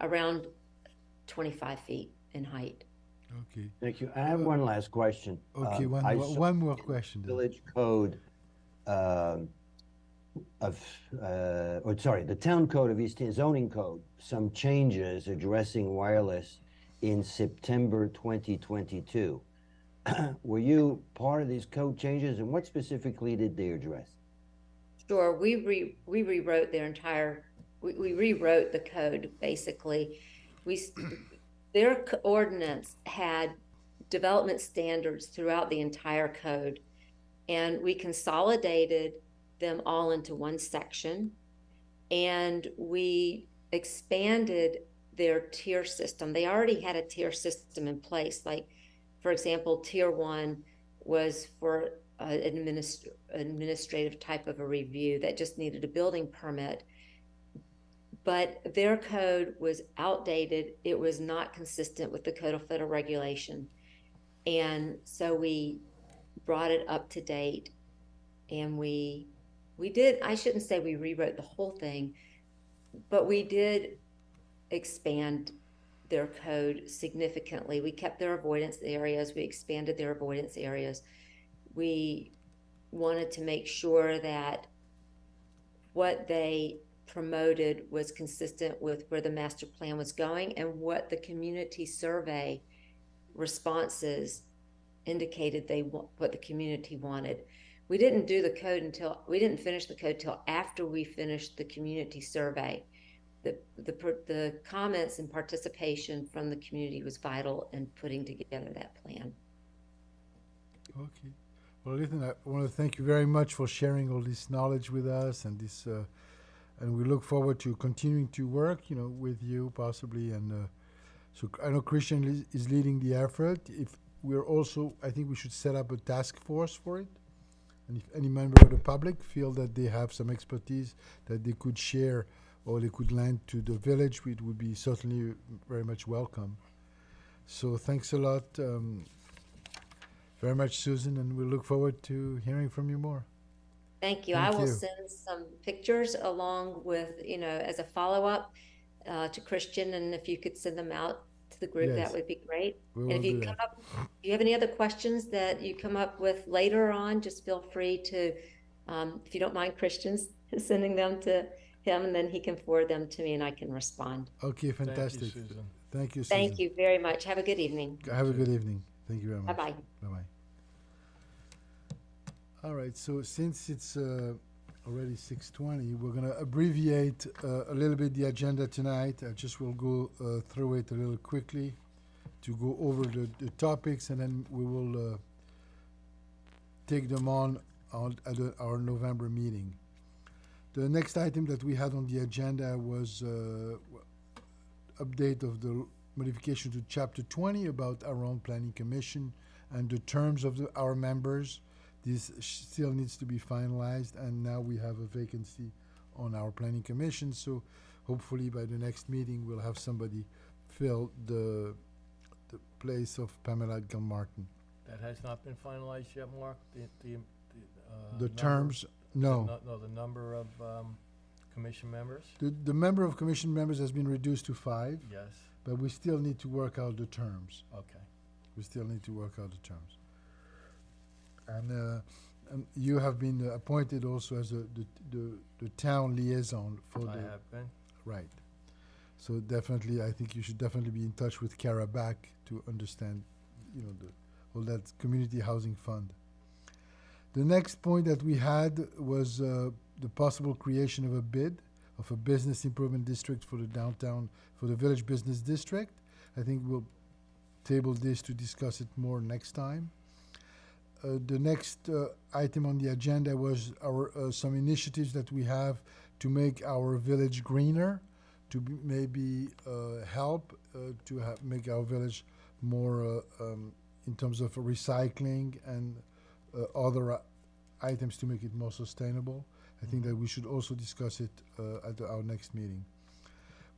around 25 feet in height. Okay. Thank you. I have one last question. Okay, one more question. Village code the town code of East Hampton, zoning code, some changes addressing wireless in September 2022. Were you part of these code changes, and what specifically did they address? Sure, we rewrote we rewrote the code, basically. Their ordinance had development standards throughout the entire code, and we consolidated them all into one section, and we expanded their tier system. They already had a tier system in place. Like, for example, tier 1 was for administrative type of a review that just needed a building permit. But their code was outdated. It was not consistent with the Code of Federal Regulation. And so we brought it up to date, and we did, I shouldn't say we rewrote the whole thing, but we did expand their code significantly. We kept their avoidance areas. We expanded their avoidance areas. We wanted to make sure that what they promoted was consistent with where the master plan was going and what the community survey responses indicated what the community wanted. We didn't do the code we didn't finish the code till after we finished the community survey. The comments and participation from the community was vital in putting together that plan. Okay. Well, listen, I want to thank you very much for sharing all this knowledge with us, and this, and we look forward to continuing to work, with you possibly. And so I know Christian is leading the effort. If we're also, I think we should set up a task force for it. And if any member of the public feel that they have some expertise that they could share or they could lend to the village, it would be certainly very much welcome. So thanks a lot, very much, Susan, and we look forward to hearing from you more. Thank you. Thank I will you. send some pictures along with, as a follow-up to Christian, and if you could send them out to the group, Yes. that would be great. We And will if you do come that. up, if you have any other questions that you come up with later on, just feel free to, if you don't mind Christian's sending them to him, and then he can forward them to me and I can respond. Okay, fantastic. Thank you, Susan. Thank you, Susan. Thank you very much. Have a good evening. Have a good evening. Thank you very much. Bye-bye. Bye-bye. All right, so since it's already 6:20, we're going to abbreviate a little bit the agenda tonight. I just will go through it a little quickly to go over the topics, and then we will take them on at our November meeting. The next item that we had on the agenda was update of the modification to Chapter 20 about our own planning commission and the terms of our members. This still needs to be finalized, and now we have a vacancy on our planning commission, so hopefully by the next meeting we'll have somebody fill the place of Pamela Gilmartin. That has not been finalized yet, Mark? The The number- terms, no. No, the number of commission members? The number of commission members has been reduced to 5, Yes, but we still need to work out the terms. okay. We still need to work out the terms. And you have been appointed also as the town liaison for I the, have been. right. So definitely, I think you should definitely be in touch with Kara Back to understand, all that community housing fund. The next point that we had was the possible creation of a bid of a business improvement district for the downtown, for the village business district. I think we'll table this to discuss it more next time. The next item on the agenda was our some initiatives that we have to make our village greener, to maybe help to make our village more in terms of recycling and other items to make it more sustainable. I think that we should also discuss it at our next meeting.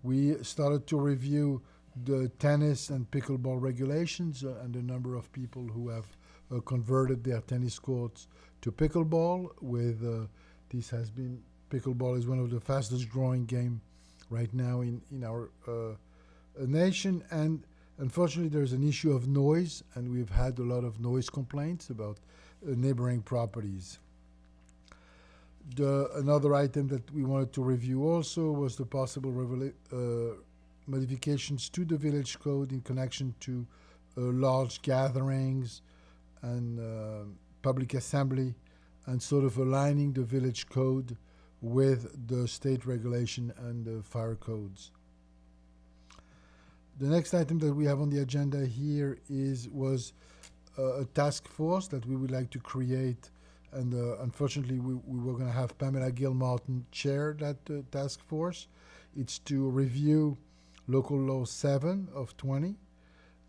We started to review the tennis and pickleball regulations and the number of people who have converted their tennis courts to pickleball. Pickleball is one of the fastest growing game right now in our nation, and unfortunately there's an issue of noise, and we've had a lot of noise complaints about neighboring properties. Another item that we wanted to review also was the possible modifications to the village code in connection to large gatherings and public assembly, and sort of aligning the village code with the state regulation and the fire codes. The next item that we have on the agenda here was a task force that we would like to create, and unfortunately we were going to have Pamela Gilmartin chair that task force. It's to review Local Law 7 of 20,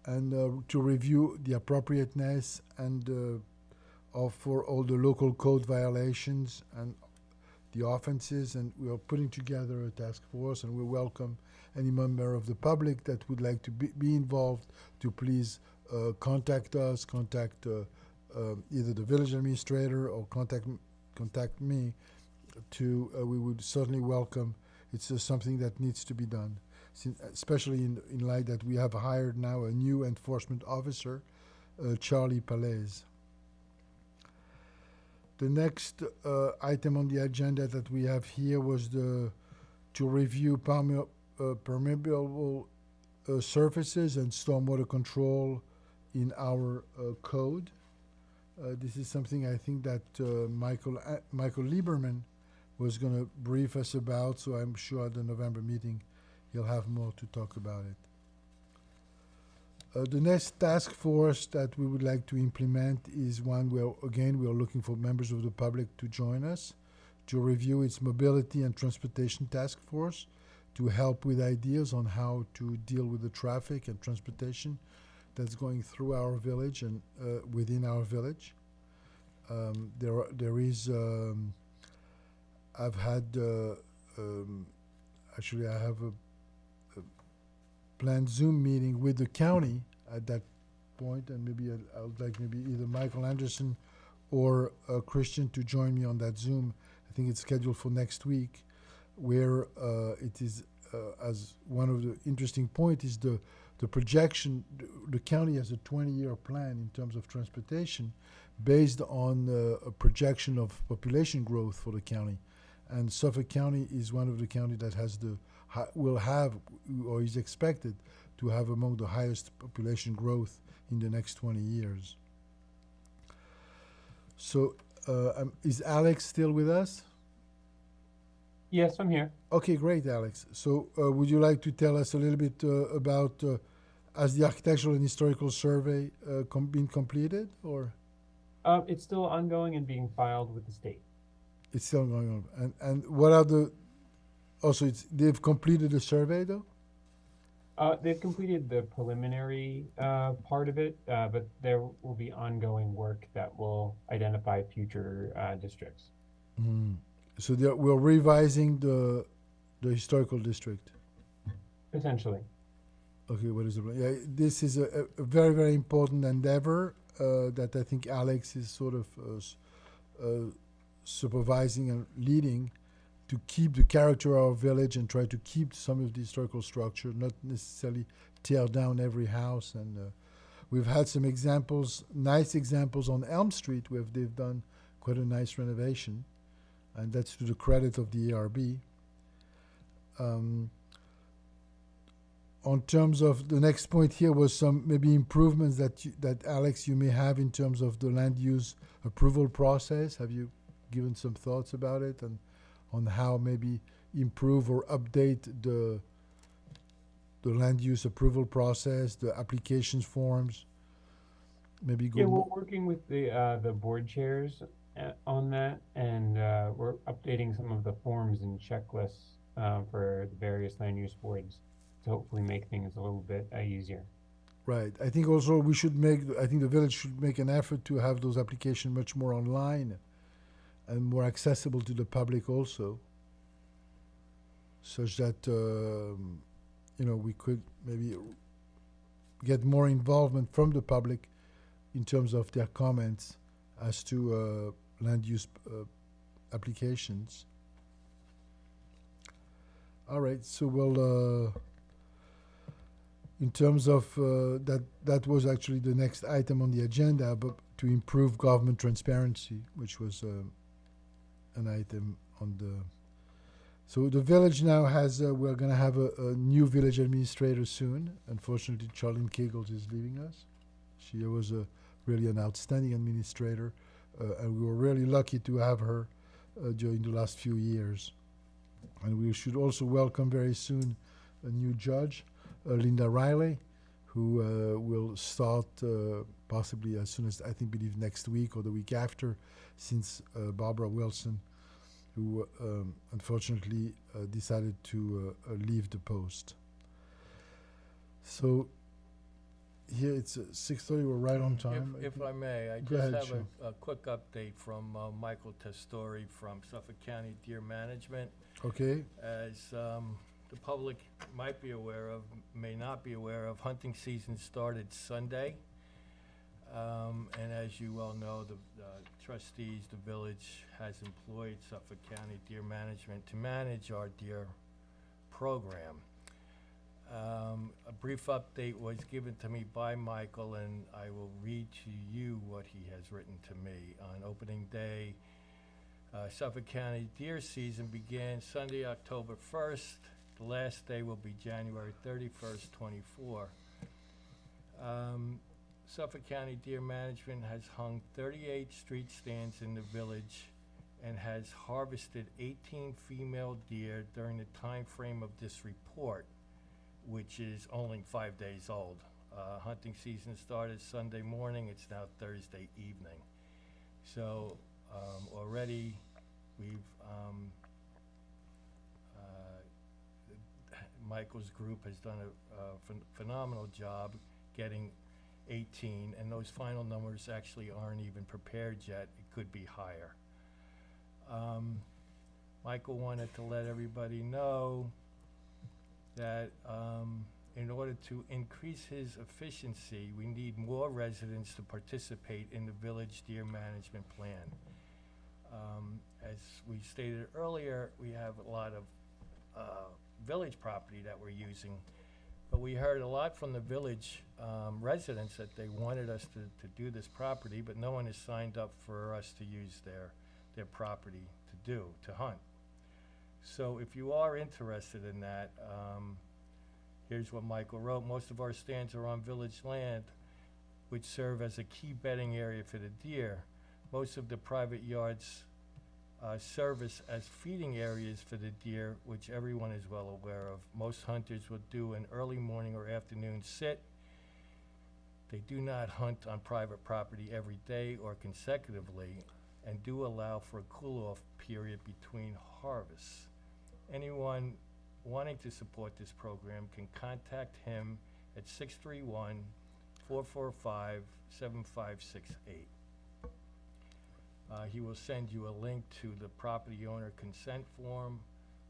and to review the appropriateness and for all the local code violations and the offenses, and we are putting together a task force, and we welcome any member of the public that would like to be involved to please contact us, contact either the village administrator or contact me. We would certainly welcome. It's something that needs to be done, especially in light that we have hired now a new enforcement officer, Charlie Palais. The next item on the agenda that we have here was to review permeable surfaces and stormwater control in our code. This is something I think that Michael Lieberman was going to brief us about, so I'm sure at the November meeting he'll have more to talk about it. The next task force that we would like to implement is one where, again, we are looking for members of the public to join us to review its mobility and transportation task force, to help with ideas on how to deal with the traffic and transportation that's going through our village and within our village. actually, I have a planned Zoom meeting with the county at that point, and maybe I would like maybe either Michael Anderson or Christian to join me on that Zoom. I think it's scheduled for next week, where it is, as one of the interesting point is the projection. The county has a 20-year plan in terms of transportation based on a projection of population growth for the county. And Suffolk County is one of the counties that has will have, or is expected to have among the highest population growth in the next 20 years. So is Alex still with us? Yes, I'm here. Okay, great, Alex. So would you like to tell us a little bit about, has the architectural and historical survey been completed, or? It's still ongoing and being filed with the state. It's still going on. And what are the, also they've completed the survey though? They've completed the preliminary part of it, but there will be ongoing work that will identify future districts. Mm. So we're revising the historical district. Potentially. Okay, what is the, yeah, this is a very, very important endeavor that I think Alex is sort of supervising and leading to keep the character of our village and try to keep some of the historical structure, not necessarily tear down every house. And we've had some examples, nice examples on Elm Street where they've done quite a nice renovation, and that's to the credit of the ARB. On terms of the next point here was some maybe improvements that Alex, you may have in terms of the land use approval process. Have you given some thoughts about it and on how maybe improve or update the land use approval process, the applications forms? Maybe go. Yeah, we're working with the board chairs on that, and we're updating some of the forms and checklists for the various land use boards to hopefully make things a little bit easier. Right. I think also we should I think the village should make an effort to have those applications much more online and more accessible to the public also, such that, we could maybe get more involvement from the public in terms of their comments as to land use applications. All right, so we'll, in terms of that was actually the next item on the agenda, but to improve government transparency, which was an item on the. So the village now has, we're going to have a new village administrator soon. Unfortunately, Charlene Kegels is leaving us. She was really an outstanding administrator, and we were really lucky to have her during the last few years. And we should also welcome very soon a new judge, Linda Riley, who will start possibly as soon as, I believe next week or the week after, since Barbara Wilson, who unfortunately decided to leave the post. So here it's 6:30, we're right on time. If I may, I Go just ahead, have sure. a quick update from Michael Testori from Suffolk County Deer Management. Okay, As the public might be aware of, may not be aware of, hunting season started Sunday. And as you well know, the trustees, the village has employed Suffolk County Deer Management to manage our deer program. A brief update was given to me by Michael, and I will read to you what he has written to me. On opening day, Suffolk County deer season began Sunday, October 1st. The last day will be January 31st, 24. Suffolk County Deer Management has hung 38 street stands in the village and has harvested 18 female deer during the time frame of this report, which is only 5 days old. Hunting season started Sunday morning. It's now Thursday evening. So already we've Michael's group has done a phenomenal job getting 18, and those final numbers actually aren't even prepared yet. It could be higher. Michael wanted to let everybody know that in order to increase his efficiency, we need more residents to participate in the village deer management plan. As we stated earlier, we have a lot of village property that we're using, but we heard a lot from the village residents that they wanted us to do this property, but no one has signed up for us to use their property to hunt. So if you are interested in that, here's what Michael wrote. Most of our stands are on village land, which serve as a key bedding area for the deer. Most of the private yards service as feeding areas for the deer, which everyone is well aware of. Most hunters will do an early morning or afternoon sit. They do not hunt on private property every day or consecutively, and do allow for a cool-off period between harvests. Anyone wanting to support this program can contact him at 631-445-7568. He will send you a link to the property owner consent form,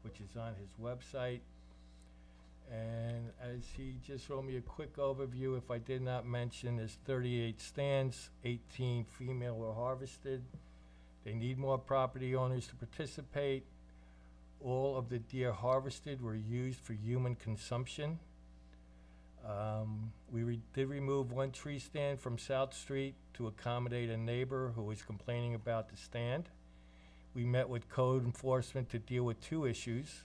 which is on his website. And as he just wrote me a quick overview, if I did not mention, there's 38 stands, 18 female were harvested. They need more property owners to participate. All of the deer harvested were used for human consumption. We did remove one tree stand from South Street to accommodate a neighbor who was complaining about the stand. We met with code enforcement to deal with two issues: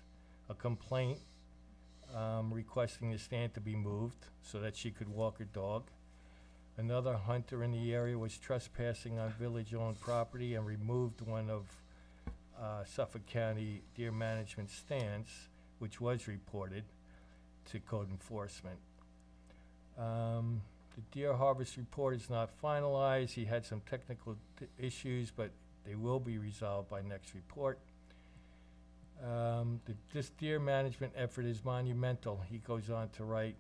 a complaint requesting the stand to be moved so that she could walk her dog. Another hunter in the area was trespassing on village-owned property and removed one of Suffolk County deer management stands, which was reported to code enforcement. The deer harvest report is not finalized. He had some technical issues, but they will be resolved by next report. This deer management effort is monumental, he goes on to write.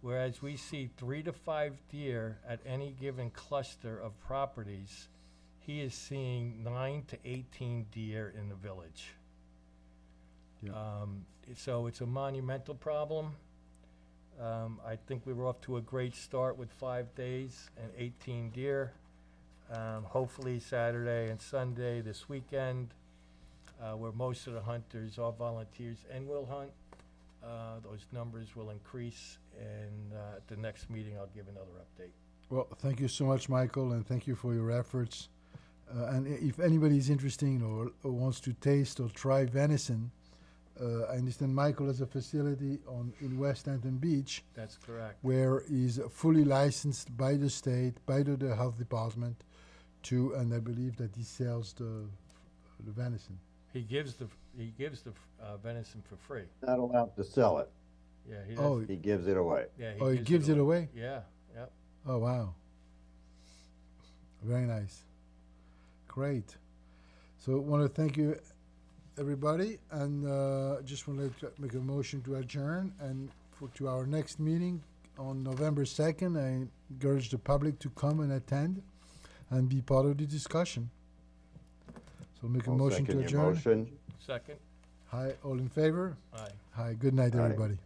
Whereas we see 3 to 5 deer at any given cluster of properties, he is seeing 9 to 18 deer in the village. Yeah. So it's a monumental problem. I think we were off to a great start with 5 days and 18 deer. Hopefully Saturday and Sunday this weekend, where most of the hunters are volunteers and will hunt, those numbers will increase, and at the next meeting I'll give another update. Well, thank you so much, Michael, and thank you for your efforts. And if anybody's interested or wants to taste or try venison, I understand Michael has a facility in West Hampton Beach That's correct. where he's fully licensed by the state, by the health department, and I believe that he sells the venison. He gives the venison for free. Not allowed to sell it. Yeah, he Oh, does. He gives it away. Yeah, he gives it away? Yeah, yep. Oh, wow. Very nice. Great. So I want to thank you, everybody, and just want to make a motion to adjourn, and to our next meeting on November 2nd, I encourage the public to come and attend and be part of the discussion. So make a I'll motion to second your adjourn. motion. Second? Hi, all in favor? Aye. Hi, good night, Aye. everybody.